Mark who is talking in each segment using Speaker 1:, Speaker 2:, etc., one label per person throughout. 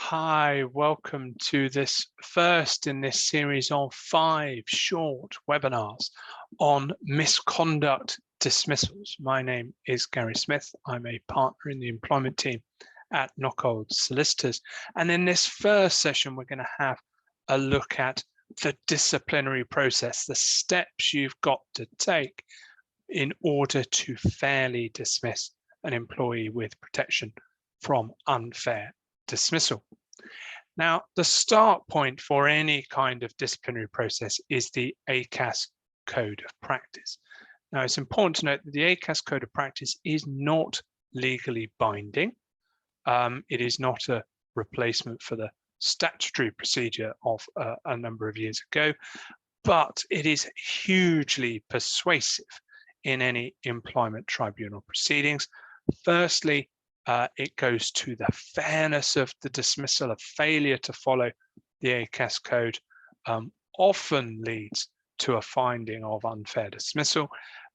Speaker 1: Hi, welcome to this first in this series of 5 short webinars on misconduct dismissals. My name is Gary Smith. I'm a partner in the employment team at Knockhold Solicitors. And in this first session, we're going to have a look at the disciplinary process, the steps you've got to take in order to fairly dismiss an employee with protection from unfair dismissal. Now, the start point for any kind of disciplinary process is the ACAS Code of Practice. Now, it's important to note that the ACAS Code of Practice is not legally binding. It is not a replacement for the statutory procedure of a number of years ago, but it is hugely persuasive in any employment tribunal proceedings. Firstly, it goes to the fairness of the dismissal. A failure to follow the ACAS code often leads to a finding of unfair dismissal,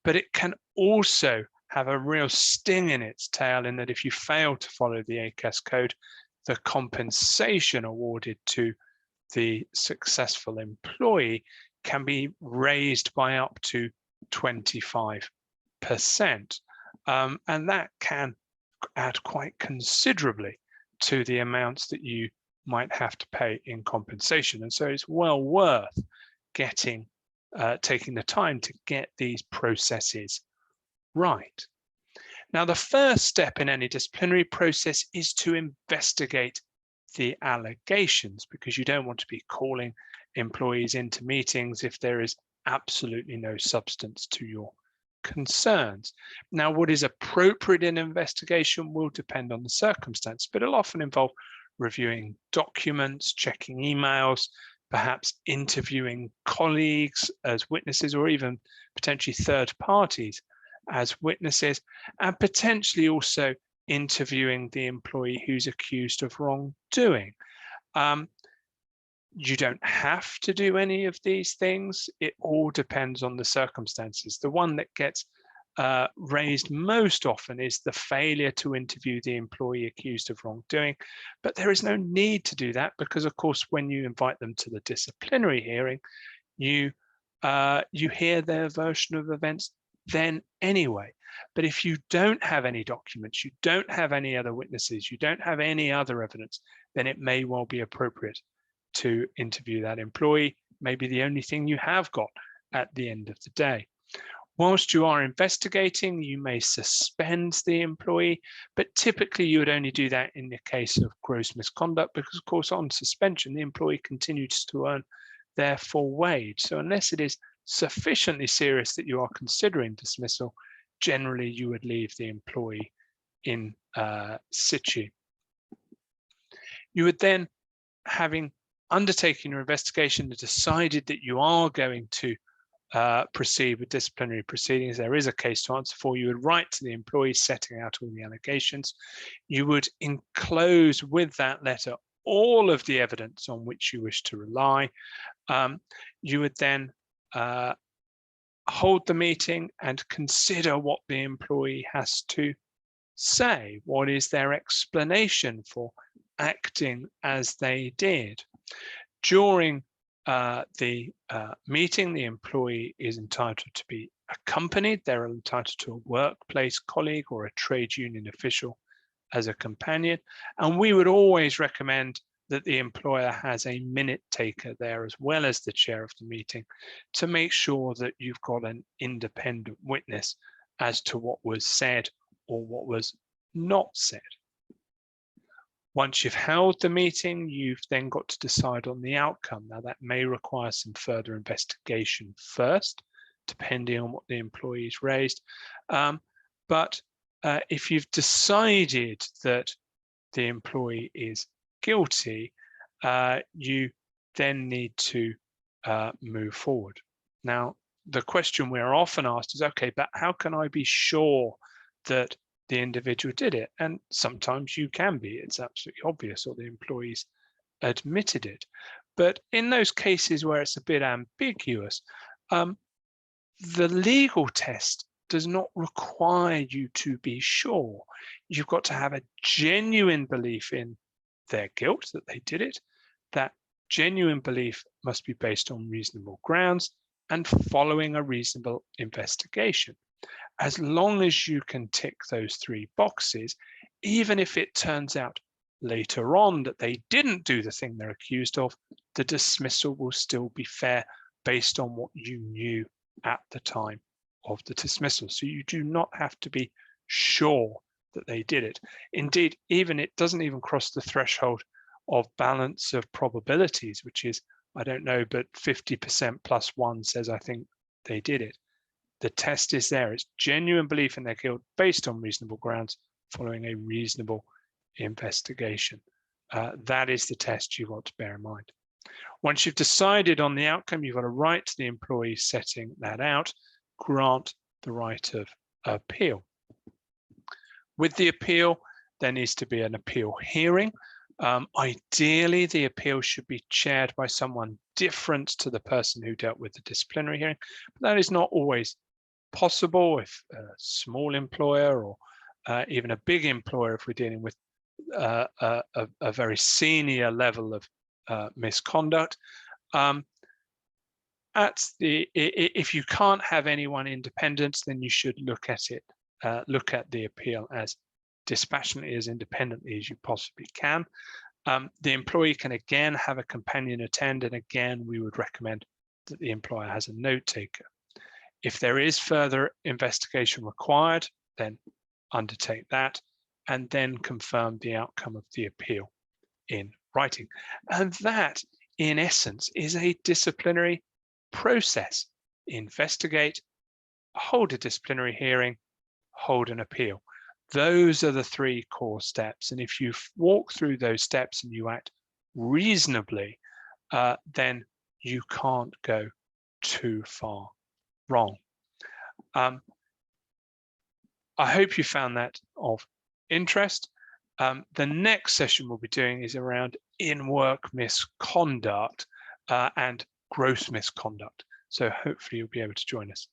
Speaker 1: but it can also have a real sting in its tail in that if you fail to follow the ACAS code, the compensation awarded to the successful employee can be raised by up to 25%. And that can add quite considerably to the amounts that you might have to pay in compensation. And so it's well worth taking the time to get these processes right. Now, the first step in any disciplinary process is to investigate the allegations, because you don't want to be calling employees into meetings if there is absolutely no substance to your concerns. Now, what is appropriate in investigation will depend on the circumstance, but it'll often involve reviewing documents, checking emails, perhaps interviewing colleagues as witnesses, or even potentially third parties as witnesses, and potentially also interviewing the employee who's accused of wrongdoing. You don't have to do any of these things. It all depends on the circumstances. The one that gets raised most often is the failure to interview the employee accused of wrongdoing. But there is no need to do that because, of course, when you invite them to the disciplinary hearing, you hear their version of events then anyway. But if you don't have any documents, you don't have any other witnesses, you don't have any other evidence, then it may well be appropriate to interview that employee, maybe the only thing you have got at the end of the day. Whilst you are investigating, you may suspend the employee, but typically you would only do that in the case of gross misconduct, because of course on suspension, the employee continues to earn their full wage. So unless it is sufficiently serious that you are considering dismissal, generally you would leave the employee in situ. You would then, having undertaking your investigation and decided that you are going to proceed with disciplinary proceedings, there is a case to answer for, you would write to the employee setting out all the allegations. You would enclose with that letter all of the evidence on which you wish to rely. You would then hold the meeting and consider what the employee has to say. What is their explanation for acting as they did? During the meeting, the employee is entitled to be accompanied. They're entitled to a workplace colleague or a trade union official as a companion. And we would always recommend that the employer has a minute taker there as well as the chair of the meeting to make sure that you've got an independent witness as to what was said or what was not said. Once you've held the meeting, you've then got to decide on the outcome. Now, that may require some further investigation first, depending on what the employee's raised. But if you've decided that the employee is guilty, you then need to move forward. Now, the question we're often asked is, okay, but how can I be sure that the individual did it? And sometimes you can be, it's absolutely obvious, or the employees admitted it. But in those cases where it's a bit ambiguous, the legal test does not require you to be sure. You've got to have a genuine belief in their guilt, that they did it. That genuine belief must be based on reasonable grounds and following a reasonable investigation. As long as you can tick those 3 boxes, even if it turns out later on that they didn't do the thing they're accused of, the dismissal will still be fair based on what you knew at the time of the dismissal. So you do not have to be sure that they did it. Indeed, even it doesn't even cross the threshold of balance of probabilities, which is, I don't know, but 50% plus 1 says I think they did it. The test is there. It's genuine belief in their guilt based on reasonable grounds following a reasonable investigation. That is the test you've got to bear in mind. Once you've decided on the outcome, you've got to write to the employee setting that out, grant the right of appeal. With the appeal, there needs to be an appeal hearing. Ideally, the appeal should be chaired by someone different to the person who dealt with the disciplinary hearing, but that is not always possible if a small employer or even a big employer, if we're dealing with a very senior level of misconduct. If you can't have anyone independent, then you should look at it, look at the appeal as dispassionately, as independently as you possibly can. The employee can again have a companion attend, and again, we would recommend that the employer has a note taker. If there is further investigation required, then undertake that and then confirm the outcome of the appeal in writing. And that, in essence, is a disciplinary process. Investigate, hold a disciplinary hearing, hold an appeal. Those are the 3 core steps. And if you walk through those steps and you act reasonably, then you can't go too far wrong. I hope you found that of interest. The next session we'll be doing is around in-work misconduct and gross misconduct. So hopefully you'll be able to join us.